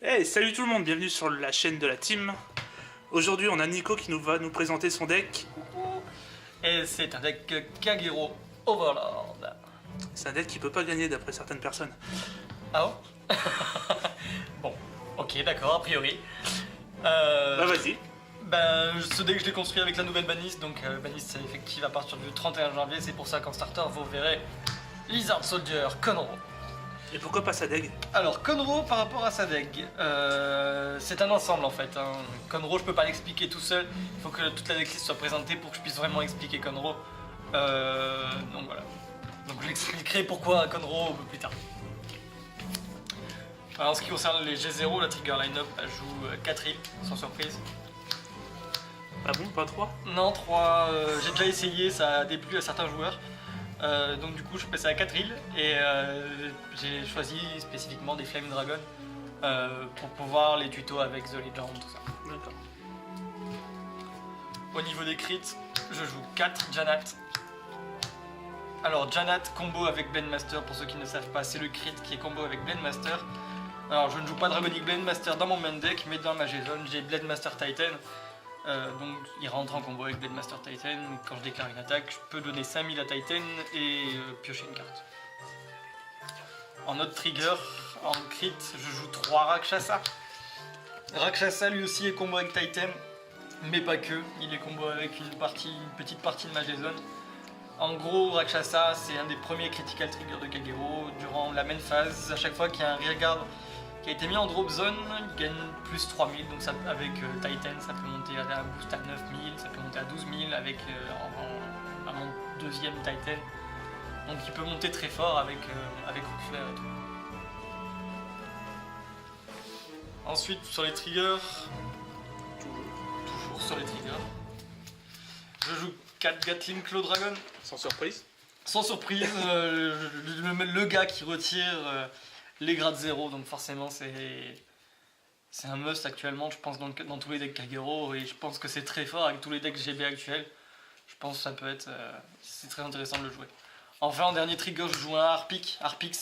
Hey, salut tout le monde, bienvenue sur la chaîne de la team. Aujourd'hui, on a Nico qui va nous présenter son deck. Et c'est un deck Kagero Overlord. C'est un deck qui peut pas gagner d'après certaines personnes. Ah bon. Bon, ok, d'accord, a priori. Bah vas-y. Ce deck je l'ai construit avec la nouvelle banlist, donc banlist c'est effective à partir du 31 janvier, c'est pour ça qu'en starter vous verrez Lizard Soldier Conro. Et pourquoi pas sa deck? Alors Conro par rapport à sa deck, c'est un ensemble en fait. Hein. Conro je peux pas l'expliquer tout seul, il faut que toute la decklist soit présentée pour que je puisse vraiment expliquer Conro. Donc voilà. Donc je l'expliquerai pourquoi Conro un peu plus tard. Alors, en ce qui concerne les G0, la trigger line-up elle joue 4 îles, sans surprise. Ah bon, pas 3? Non, 3, j'ai déjà essayé, ça a déplu à certains joueurs. Donc du coup je suis passé à 4 îles et j'ai choisi spécifiquement des Flame Dragon pour pouvoir les tutos avec The Legend, tout ça. D'accord. Au niveau des crits, je joue 4 Janat. Alors Janat combo avec Blendmaster, pour ceux qui ne savent pas, c'est le crit qui est combo avec Blendmaster. Alors je ne joue pas Dragonic Blendmaster dans mon main deck, mais dans ma G-Zone j'ai Blendmaster Titan. Donc il rentre en combo avec Blendmaster Titan. Quand je déclare une attaque, je peux donner 5000 à Titan et piocher une carte. En autre trigger, en crit, je joue 3 Rakshasa. Rakshasa lui aussi est combo avec Titan, mais pas que. Il est combo avec une petite partie de ma G-Zone. En gros, Rakshasa c'est un des premiers critical triggers de Kagero. Durant la main phase, à chaque fois qu'il y a un rearguard qui a été mis en drop zone, il gagne plus 3000, donc ça, avec Titan ça peut monter à un boost à 9000, ça peut monter à 12000 avec mon deuxième Titan. Donc il peut monter très fort avec Rockflair et tout. Ensuite sur les triggers, toujours sur les triggers, je joue 4 Gatling Claw Dragon. Sans surprise. Sans surprise, le gars qui retire les grades 0, donc forcément c'est un must actuellement, je pense, dans tous les decks Kagero, et je pense que c'est très fort avec tous les decks GB actuels. Je pense que ça peut être, c'est très intéressant de le jouer. Enfin, en dernier trigger, je joue un Harpic. Harpic,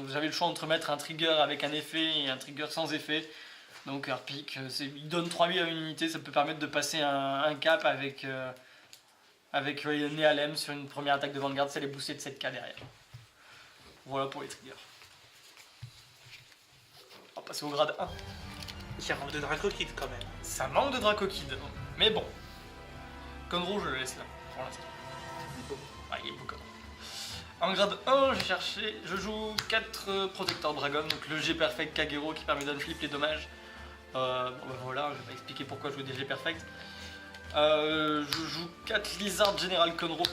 j'avais le choix entre mettre un trigger avec un effet et un trigger sans effet. Donc Harpic, il donne 3000 à une unité, ça peut permettre de passer un cap avec Nehalem sur une première attaque de Vanguard, ça les boosté de 7k derrière. Voilà pour les triggers. On va passer au grade 1. Il y a un manque de Draco Kid quand même. Ça manque de Draco Kid, mais bon. Conro, je le laisse là, pour l'instant. Ah, il est beau Conro. En grade 1, je joue 4 Protector Dragon, donc le G Perfect Kagero qui permet d'unflip les dommages. Voilà, je vais pas expliquer pourquoi je joue des G Perfect. Je joue 4 Lizard General Conro.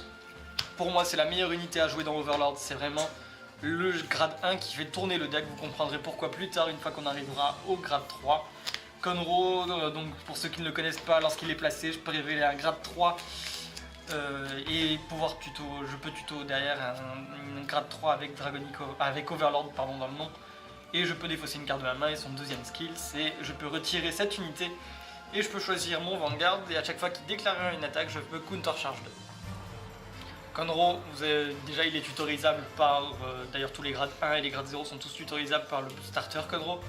Pour moi, c'est la meilleure unité à jouer dans Overlord, c'est vraiment le grade 1 qui fait tourner le deck, vous comprendrez pourquoi plus tard, une fois qu'on arrivera au grade 3. Conro, donc pour ceux qui ne le connaissent pas, lorsqu'il est placé, je peux révéler un grade 3 et pouvoir tuto, je peux tuto derrière un grade 3 avec Overlord pardon, dans le nom, et je peux défausser une carte de ma main, et son deuxième skill c'est je peux retirer cette unité et je peux choisir mon Vanguard, et à chaque fois qu'il déclarera une attaque, je peux counter charge 2. Conro, déjà il est tutorisable par, d'ailleurs tous les grades 1 et les grades 0 sont tous tutorisables par le starter Conro.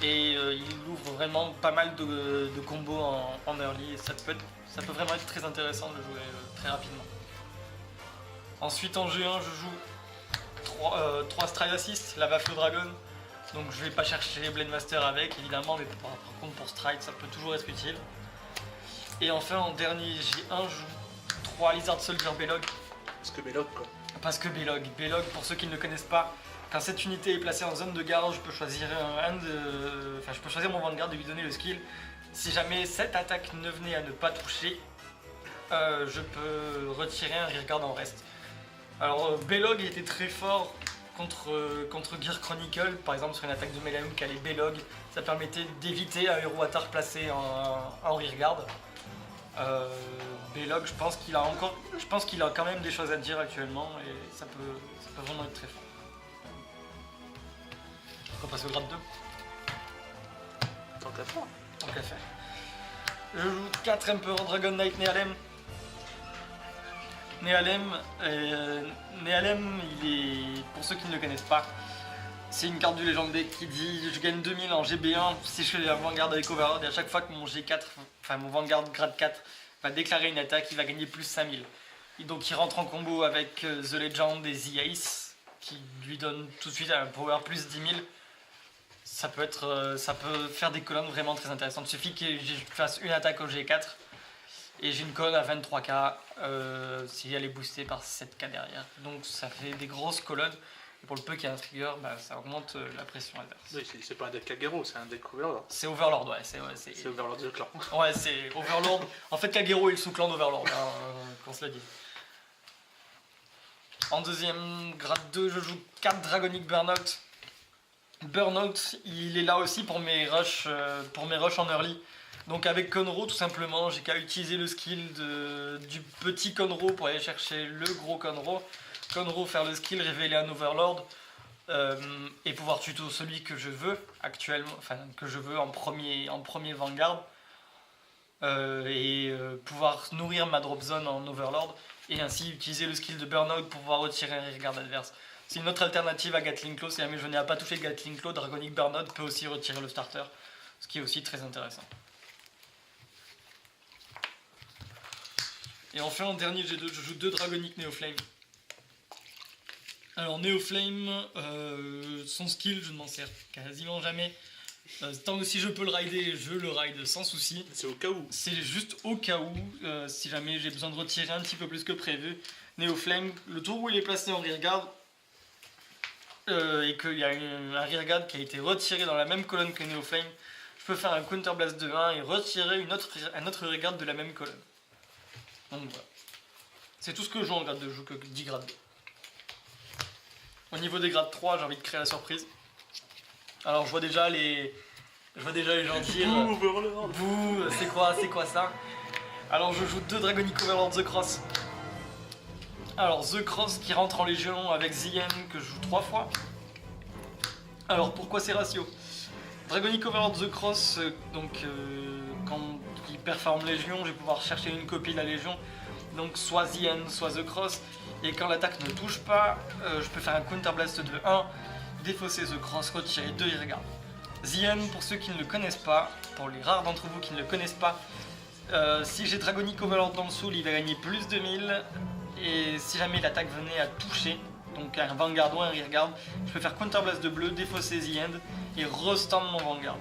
Et il ouvre vraiment pas mal de combos en early, et ça peut vraiment être très intéressant de le jouer très rapidement. Ensuite en G1 je joue 3 Stride Assist, Lava Flow Dragon. Donc je vais pas chercher Blendmaster avec évidemment, mais par contre pour Stride ça peut toujours être utile. Et enfin en dernier G1 je joue 3 Lizard Soldier Belog. Parce que Belloc quoi. Parce que Belog, pour ceux qui ne le connaissent pas, quand cette unité est placée en zone de garde, je peux choisir je peux choisir mon Vanguard et lui donner le skill. Si jamais cette attaque ne venait à ne pas toucher, je peux retirer un rearguard en reste. Alors Belog était très fort contre Gear Chronicle, par exemple sur une attaque de Melem qui allait Belog, ça permettait d'éviter un héros Atar placé en rearguard. Belog, je pense qu'il a quand même des choses à dire actuellement, et ça peut vraiment être très fort. On va passer au grade 2. Tant qu'à faire. Tant qu'à faire. Je joue 4 Emperor Dragon Knight Nehalem. Nehalem, il est, pour ceux qui ne le connaissent pas, C'est une carte du Legend Deck qui dit je gagne 2000 en GB1 si je fais un Vanguard avec Overlord et à chaque fois que mon G4, enfin mon Vanguard grade 4 va déclarer une attaque, il va gagner plus 5000. Et donc il rentre en combo avec The Legend et The Ace qui lui donne tout de suite un power plus 10 000. Ça peut faire des colonnes vraiment très intéressantes. Il suffit que je fasse une attaque au G4 et j'ai une colonne à 23k si elle est boostée par 7k derrière. Donc ça fait des grosses colonnes. Et pour le peu qu'il y a un trigger, bah, ça augmente la pression adverse. Oui, c'est pas un deck Kagero, c'est un deck Overlord. C'est Overlord, ouais. C'est Overlord de clan. Ouais, c'est Overlord. En fait, Kagero est le sous-clan d'Overlord, qu'on se le dise. En deuxième grade 2, je joue 4 Dragonic Burnout. Burnout, il est là aussi pour mes rushs en early. Donc avec Conro, tout simplement, j'ai qu'à utiliser le skill du petit Conro pour aller chercher le gros Conro. Conro, faire le skill, révéler un Overlord et pouvoir tuto celui que je veux actuellement, enfin que je veux en premier Vanguard pouvoir nourrir ma drop zone en Overlord et ainsi utiliser le skill de Burnout pour pouvoir retirer un rearguard adverse. C'est une autre alternative à Gatling Claw, si jamais je n'ai pas touché Gatling Claw, Dragonic Burnout peut aussi retirer le starter, ce qui est aussi très intéressant. Et enfin en dernier G2, je joue 2 Dragonic Neoflame. Alors Neoflame, son skill, je ne m'en sers quasiment jamais. Tant que si je peux le rider, je le ride sans souci. C'est au cas où. C'est juste au cas où, si jamais j'ai besoin de retirer un petit peu plus que prévu. Neoflame, le tour où il est placé en rearguard, et qu'il y a un rearguard qui a été retiré dans la même colonne que Neoflame, je peux faire un counter blast de 1 et retirer un autre rearguard de la même colonne. Donc voilà. C'est tout ce que je joue en grade 2, je joue que 10 grades 2. Au niveau des grades 3, j'ai envie de créer la surprise. Alors je vois déjà les gens dire bouh, c'est quoi ça? Alors je joue 2 Dragonic Overlord The Cross. Alors The Cross qui rentre en Légion avec Zien que je joue 3 fois. Alors pourquoi ces ratios? Dragonic Overlord The Cross, quand il performe Légion, je vais pouvoir chercher une copie de la Légion. Donc soit Zien, soit The Cross. Et quand l'attaque ne touche pas, je peux faire un counter blast de 1, défausser The Cross, retirer 2 regarde. Zien, pour ceux qui ne le connaissent pas, pour les rares d'entre vous qui ne le connaissent pas, si j'ai Dragonic Overlord dans le soul, il va gagner plus de 1000. Et si jamais l'attaque venait à toucher, donc un Vanguard ou un Rearguard, je peux faire counter blast de bleu, défausser The End et restand mon Vanguard.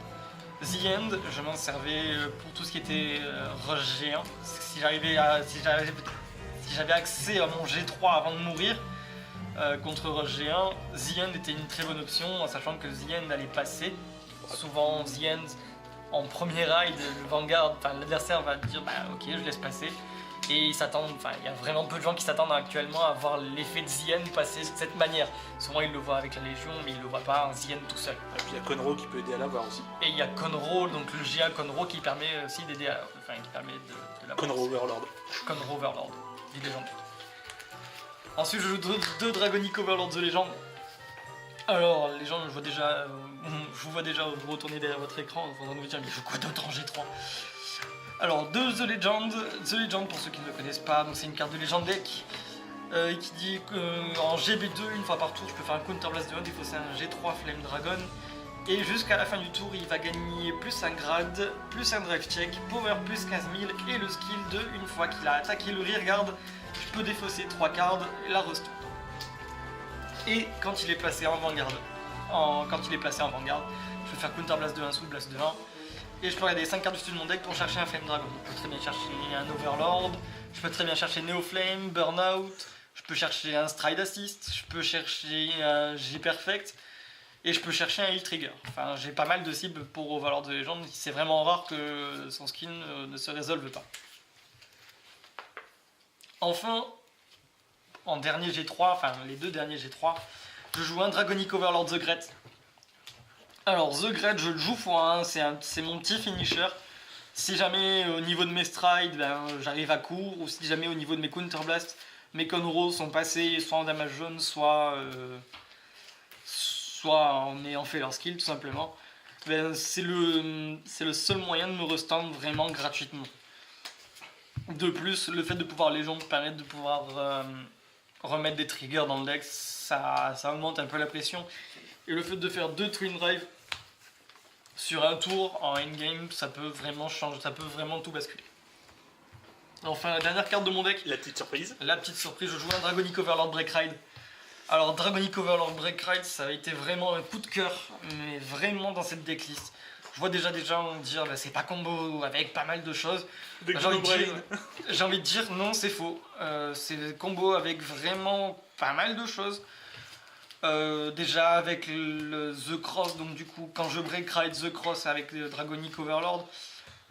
The End, je m'en servais pour tout ce qui était rush géant. Si j'avais accès à mon G3 avant de mourir contre Rush G1, The End était une très bonne option, en sachant que The End allait passer. Souvent, The End, en premier ride, le Vanguard, l'adversaire va dire bah ok, je laisse passer. Et il y a vraiment peu de gens qui s'attendent actuellement à voir l'effet de The End passer de cette manière. Souvent, ils le voient avec la Légion, mais ils ne le voient pas en The End tout seul. Et puis il y a Conro qui peut aider à l'avoir aussi. Et il y a Conro, donc le GA Conro qui permet aussi d'aider à. Qui permet de l'avoir. Conro Overlord. Conro Overlord. Du Legend. Ensuite, je joue 2 Dragonic Overlord The Legend. Alors, les gens, je vous vois déjà vous retourner derrière votre écran en train de vous dire, mais je joue quoi d'autre en G3? Alors, 2 The Legend. The Legend, pour ceux qui ne le connaissent pas, c'est une carte de Legend Deck qui dit qu'en GB2, une fois par tour, je peux faire un Counter Blast de 1, il faut c'est un G3 Flame Dragon. Et jusqu'à la fin du tour, il va gagner plus un grade, plus un drive check, power plus 15 000 et le skill de, une fois qu'il a attaqué le rearguard, je peux défausser 3 cards et la restore. Et quand il est placé en Vanguard, je peux faire Counter Blast de 1 sous Blast de 1. Et je peux regarder 5 cartes du dessus de mon deck pour chercher un Flame Dragon. Je peux très bien chercher un Overlord, je peux très bien chercher Neoflame, Burnout, je peux chercher un Stride Assist, je peux chercher un G-Perfect. Et je peux chercher un Heal Trigger. Enfin, j'ai pas mal de cibles pour Overlord de Légende. C'est vraiment rare que son skin ne se résolve pas. Enfin, en dernier G3, enfin les 2 derniers G3, je joue un Dragonic Overlord The Great. Alors The Great, je le joue x1, c'est mon petit finisher. Si jamais au niveau de mes strides, j'arrive à court, ou si jamais au niveau de mes Counter Blast, mes Conros sont passés soit en damage jaune, soit en ayant fait leur skill tout simplement, c'est le seul moyen de me restand vraiment gratuitement. De plus, le fait de pouvoir Légion permet de pouvoir remettre des triggers dans le deck, ça augmente un peu la pression. Et le fait de faire 2 Twin Drive sur un tour en endgame, ça peut vraiment changer, ça peut vraiment tout basculer. Enfin, la dernière carte de mon deck, La petite surprise. la petite surprise, je joue un Dragonic Overlord Break Ride. Alors Dragonic Overlord Break Ride, ça a été vraiment un coup de cœur, mais vraiment dans cette decklist. Je vois déjà des gens dire bah, c'est pas combo avec pas mal de choses. De Bah, Brain. j'ai envie de dire non, c'est faux. C'est combo avec vraiment pas mal de choses. Déjà avec le The Cross, donc du coup quand je break ride The Cross avec le Dragonic Overlord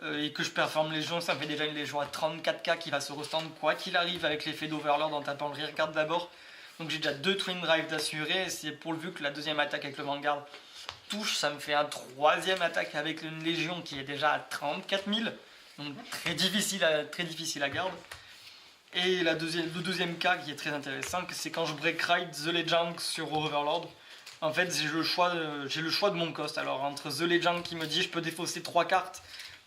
et que je performe Légion, ça me fait déjà une Légion à 34k qui va se restand quoi qu'il arrive avec l'effet d'Overlord en tapant le rear guard d'abord. Donc j'ai déjà 2 Twin Drive d'assurés, et c'est pourvu que la deuxième attaque avec le Vanguard touche, ça me fait un troisième attaque avec une Légion qui est déjà à 34 000, donc très difficile à garder. Et le deuxième cas qui est très intéressant, c'est quand je break ride The Legend sur Overlord. En fait, j'ai le choix de mon cost. Alors, entre The Legend qui me dit je peux défausser 3 cartes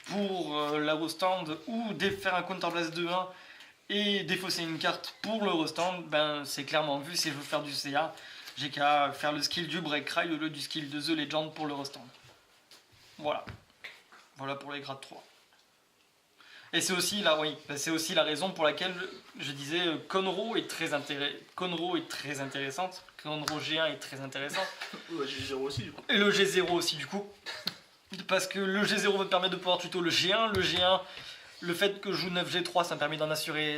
pour la restand ou faire un counterblast de 1 et défausser une carte pour le restand, ben c'est clairement vu. Si je veux faire du CA, j'ai qu'à faire le skill du break ride au lieu du skill de The Legend pour le restand. Voilà. Voilà pour les grades 3. Et c'est aussi la raison pour laquelle je disais Conroe est très intéressante. Conroe G1 est très intéressant. Ouais, G0 aussi du coup. Et le G0 aussi du coup. Parce que le G0 me permet de pouvoir tuto le G1. Le G1, le fait que je joue 9 G3, ça me permet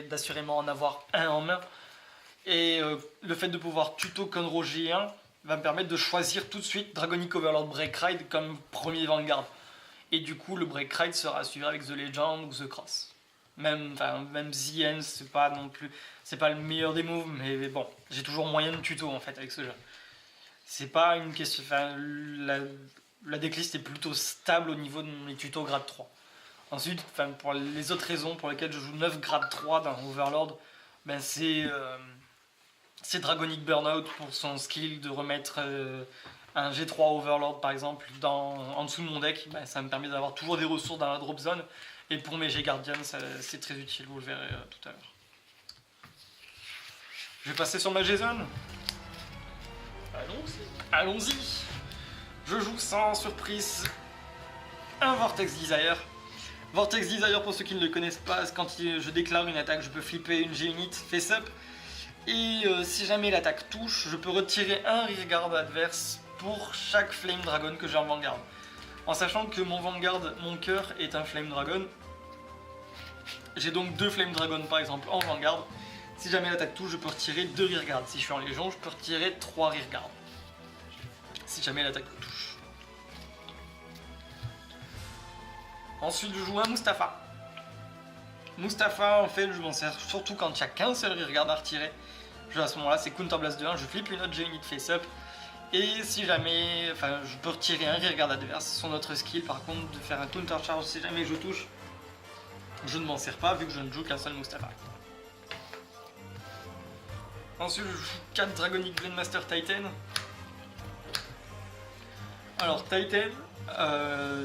d'assurément en avoir un en main. Et le fait de pouvoir tuto Conroe G1 va me permettre de choisir tout de suite Dragonic Overlord Break Ride comme premier Vanguard. Et du coup, le Break Ride sera assuré avec The Legend ou The Cross. Même ZN, c'est pas non plus, c'est pas le meilleur des moves, mais bon, j'ai toujours moyen de tuto en fait avec ce jeu. C'est pas une question, la decklist est plutôt stable au niveau de mes tutos grade 3. Ensuite, pour les autres raisons pour lesquelles je joue 9 grade 3 dans Overlord, ben c'est Dragonic Burnout pour son skill de remettre un G3 Overlord par exemple en dessous de mon deck, bah, ça me permet d'avoir toujours des ressources dans la drop zone. Et pour mes G-Guardians, c'est très utile, vous le verrez tout à l'heure. Je vais passer sur ma G-Zone. Allons-y. Je joue sans surprise un Vortex Desire. Vortex Desire, pour ceux qui ne le connaissent pas, quand je déclare une attaque, je peux flipper une G-Unit face-up. Et si jamais l'attaque touche, je peux retirer un rearguard adverse pour chaque Flame Dragon que j'ai en Vanguard. En sachant que mon Vanguard, mon cœur est un Flame Dragon. J'ai donc 2 Flame Dragon par exemple en Vanguard. Si jamais l'attaque touche, je peux retirer 2 rearguards. Si je suis en Légion, je peux retirer 3 rearguards. Si jamais l'attaque touche. Ensuite, je joue un Mustapha. Mustapha, en fait, je m'en sers surtout quand il n'y a qu'un seul rearguard à retirer. À ce moment-là, c'est Counterblast de 1, je flippe une autre G-Unit face-up. Et si jamais, je peux retirer un rearguard adverse. Son autre skill, par contre, de faire un counter charge si jamais je touche, je ne m'en sers pas vu que je ne joue qu'un seul Mustapha. Ensuite, je joue 4 Dragonic Grandmaster Titan. Alors, Titan,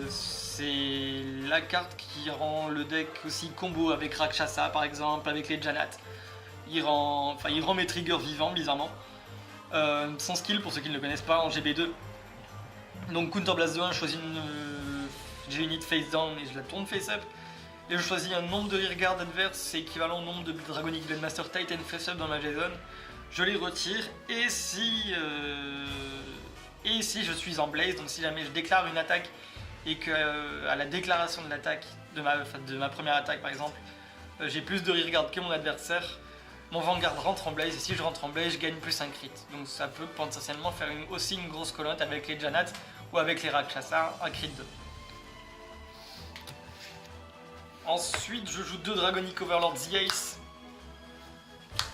c'est la carte qui rend le deck aussi combo avec Rakshasa par exemple, avec les Janat. Il rend mes triggers vivants, bizarrement. Son skill, pour ceux qui ne le connaissent pas, en GB2. Donc Counterblast de 1, je choisis une G-Unit face down et je la tourne face up. Et je choisis un nombre de rearguard adverse, c'est équivalent au nombre de Dragonic Grandmaster Titan face up dans ma G-Zone. Je les retire et si je suis en blaze, donc si jamais je déclare une attaque et que à la déclaration de l'attaque, de ma première attaque par exemple, j'ai plus de rearguard que mon adversaire, mon Vanguard rentre en blaze et si je rentre en blaze, je gagne plus un crit. Donc ça peut potentiellement faire aussi une grosse colonne avec les Janat ou avec les Rakshasa, un crit 2. Ensuite, je joue 2 Dragonic Overlord The Ace.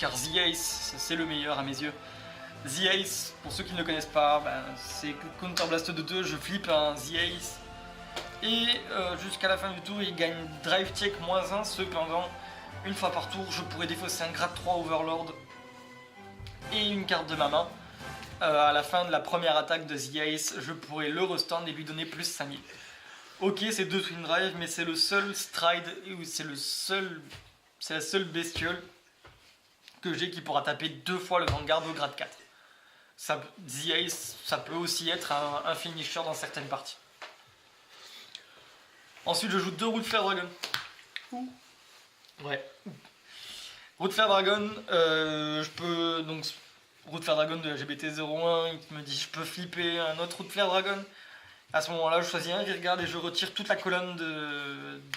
Car The Ace, c'est le meilleur à mes yeux. The Ace, pour ceux qui ne le connaissent pas, c'est Counterblast de 2, je flippe un The Ace. Et jusqu'à la fin du tour, il gagne Drive Check -1. Cependant, une fois par tour, je pourrais défausser un grade 3 Overlord et une carte de ma main. À la fin de la première attaque de The Ace, je pourrais le restand et lui donner plus 5000. Ok, c'est 2 Twin Drive, mais c'est le seul stride, c'est la seule bestiole que j'ai qui pourra taper 2 fois le Vanguard au grade 4. The Ace, ça peut aussi être un finisher dans certaines parties. Ensuite, je joue 2 Route Flare Dragon. Ouais. Route Flare Dragon, je peux donc Route Flare Dragon de la GBT01, il me dit je peux flipper un autre Route Flare Dragon. À ce moment-là, je choisis un rearguard et je retire toute la colonne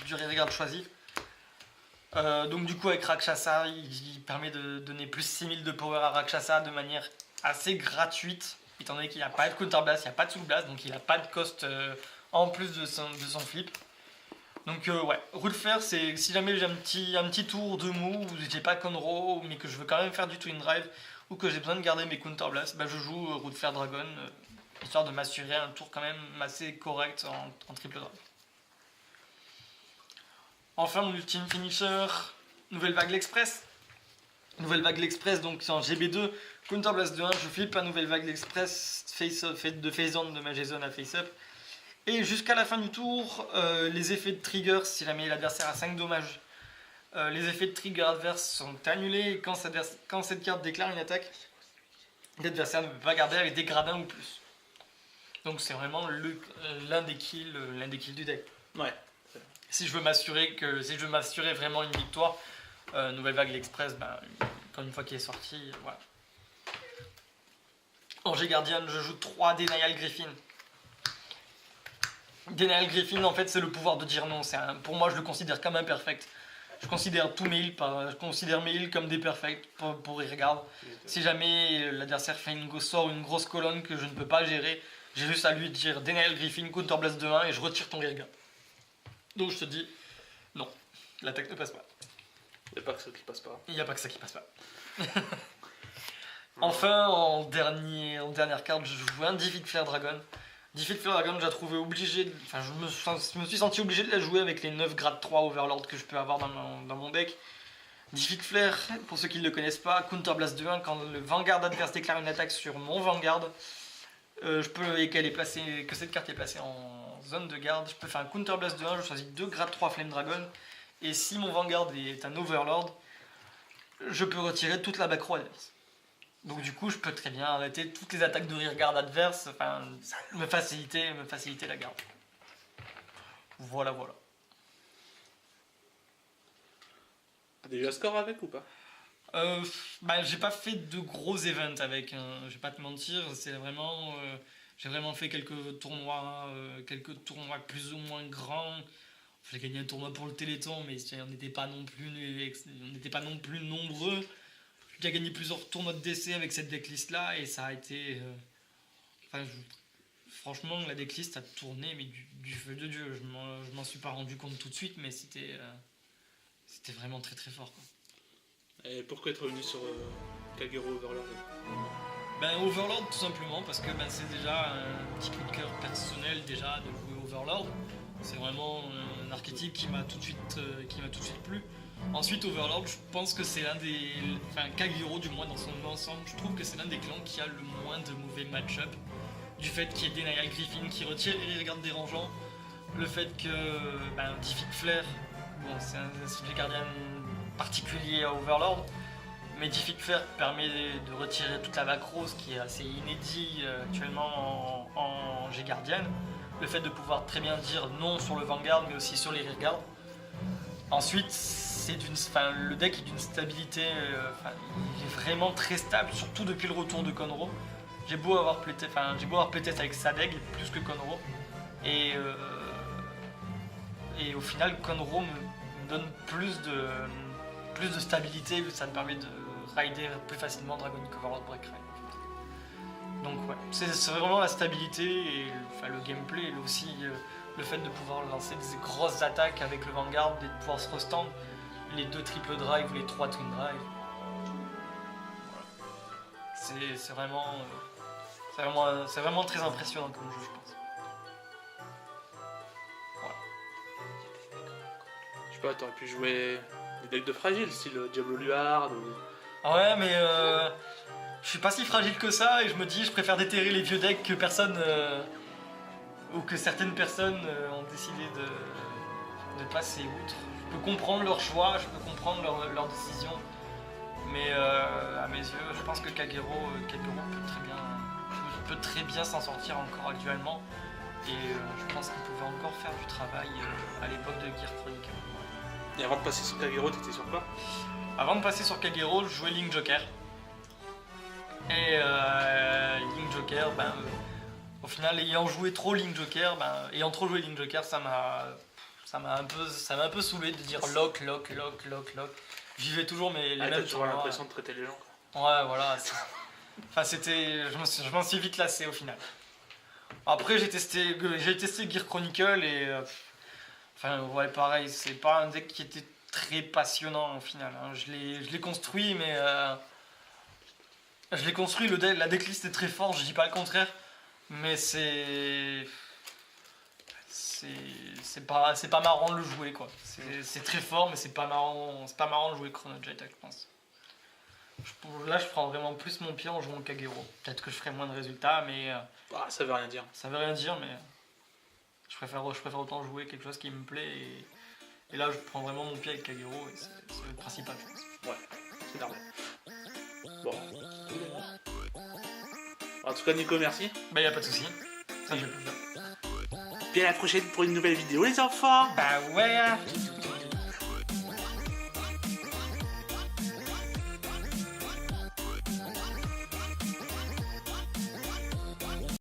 du rearguard choisi. Donc du coup avec Rakshasa, il permet de donner plus 6000 de power à Rakshasa de manière assez gratuite, étant donné qu'il n'y a pas de counterblast, il n'y a pas de soul blast, donc il n'a pas de cost en plus de son flip. Donc ouais, Route Flare, c'est si jamais j'ai un petit tour de mou où j'ai pas Conro, mais que je veux quand même faire du Twin Drive, ou que j'ai besoin de garder mes counterblast, bah je joue Route Flare Dragon, histoire de m'assurer un tour quand même assez correct en triple drive. Enfin, mon ultime finisher, Nouvelle Vague l'Express. Nouvelle Vague l'Express, donc c'est en GB2, Counter Blast de 1, je flippe à Nouvelle Vague l'Express, de face-on de ma G-Zone à face-up. Et jusqu'à la fin du tour, les effets de trigger, si jamais l'adversaire a 5 dommages, les effets de trigger adverses sont annulés. Et quand cette carte déclare une attaque, l'adversaire ne peut pas garder avec des gradins ou plus. Donc c'est vraiment l'un des kills du deck. Ouais. Si je veux m'assurer vraiment une victoire, Nouvelle Vague l'Express, quand une fois qu'il est sorti, voilà. En G-Guardian, je joue 3 Denial Griffin. Denial Griffin, en fait, c'est le pouvoir de dire non. Pour moi, je le considère comme un perfect. Je considère tous mes heals comme des perfects pour y regarder. Si jamais l'adversaire sort une grosse colonne que je ne peux pas gérer, j'ai juste à lui dire Denial Griffin, Counter Blast de 1 et je retire ton rearguard. Donc je te dis, non, l'attaque ne passe pas. Il n'y a pas que ça qui passe pas. Il n'y a pas que ça qui passe pas. Enfin, en dernière carte, je joue un Defeat Flare Dragon. Defeat Flare Dragon, j'ai trouvé obligé, je me suis senti obligé de la jouer avec les 9 grade 3 Overlord que je peux avoir dans mon deck. Defeat Flare, pour ceux qui ne le connaissent pas, Counter Blast de 1, quand le Vanguard adverse déclare une attaque sur mon Vanguard, que cette carte est placée en zone de garde, je peux faire un Counter Blast de 1, je choisis 2 grade 3 Flame Dragon, et si mon Vanguard est un Overlord, je peux retirer toute la back row adverse. Donc du coup, je peux très bien arrêter toutes les attaques de rearguard adverse, me faciliter la garde. Voilà. T'as déjà score avec ou pas? J'ai pas fait de gros events avec, je vais pas te mentir, j'ai vraiment fait quelques tournois plus ou moins grands. J'ai gagné un tournoi pour le Téléthon, mais on n'était pas non plus nombreux. J'ai déjà gagné plusieurs tournois de DC avec cette decklist là et ça a été, franchement la decklist a tourné mais du feu de Dieu. Je m'en suis pas rendu compte tout de suite, mais c'était vraiment très très fort, quoi. Et pourquoi être revenu sur Kagero Overlord? Overlord tout simplement parce que c'est déjà un petit coup de cœur personnel déjà de jouer Overlord. C'est vraiment un archétype qui m'a tout de suite plu. Ensuite Overlord, je pense que c'est Kagero du moins dans son ensemble, je trouve que c'est l'un des clans qui a le moins de mauvais match-up. Du fait qu'il y ait Denial Griffin qui retire les rearguards dérangeants, le fait que Defeat Flare, c'est un G-Guardian particulier à Overlord, mais Defeat Flare permet de retirer toute la back row, ce qui est assez inédit actuellement en G-Guardian. Le fait de pouvoir très bien dire non sur le Vanguard mais aussi sur les rearguards. Ensuite, le deck est d'une stabilité, il est vraiment très stable, surtout depuis le retour de Conro. J'ai beau avoir playtest avec Sadeg plus que Conro, et au final Conro me donne plus de stabilité, ça me permet de rider plus facilement Dragon Overlord Break Ride. Donc ouais, c'est vraiment la stabilité et le gameplay, et aussi le fait de pouvoir lancer des grosses attaques avec le Vanguard et de pouvoir se restand les 2 triple drive ou les 3 twin drive. Voilà. C'est vraiment très impressionnant comme jeu, je pense. Voilà. Je sais pas, t'aurais pu jouer des decks de fragile, style Diablo Luard ou... Ouais, mais je suis pas si fragile que ça et je me dis je préfère déterrer les vieux decks que ou que certaines personnes ont décidé de passer outre. Je peux comprendre leur choix, je peux comprendre leur décision, Mais à mes yeux, je pense que Kagero peut très bien s'en sortir encore actuellement. Et je pense qu'il pouvait encore faire du travail à l'époque de Gear Chronicle. Et avant de passer sur Kagero, t'étais sur quoi? Avant de passer sur Kagero, je jouais Link Joker. Et Link Joker, au final, ayant joué trop Link Joker, ayant trop joué Link Joker, ça m'a un peu saoulé de dire lock. Je vivais toujours les mêmes T'as toujours tournois. l'impression de traiter les gens, quoi. Ouais, voilà. Enfin, je m'en suis vite lassé au final. Après, j'ai testé Gear Chronicle et enfin, ouais, pareil, c'est pas un deck qui était très passionnant au final. Hein. Je l'ai construit, mais la decklist est très forte, je dis pas le contraire, mais c'est pas marrant de le jouer, quoi. C'est très fort, mais c'est pas marrant de jouer Chrono Jet, je pense. Là, je prends vraiment plus mon pied en jouant Kagero. Peut-être que je ferai moins de résultats, mais Ça veut rien dire. ça veut rien dire, mais je préfère autant jouer quelque chose qui me plaît. Et là, je prends vraiment mon pied avec Kagero, et c'est le principal, je pense. Ouais, c'est normal. Bon. En tout cas, Nico, merci. Bah, y a pas de souci. Ça me fait plaisir. Puis à la prochaine pour une nouvelle vidéo, les enfants. Bah ouais.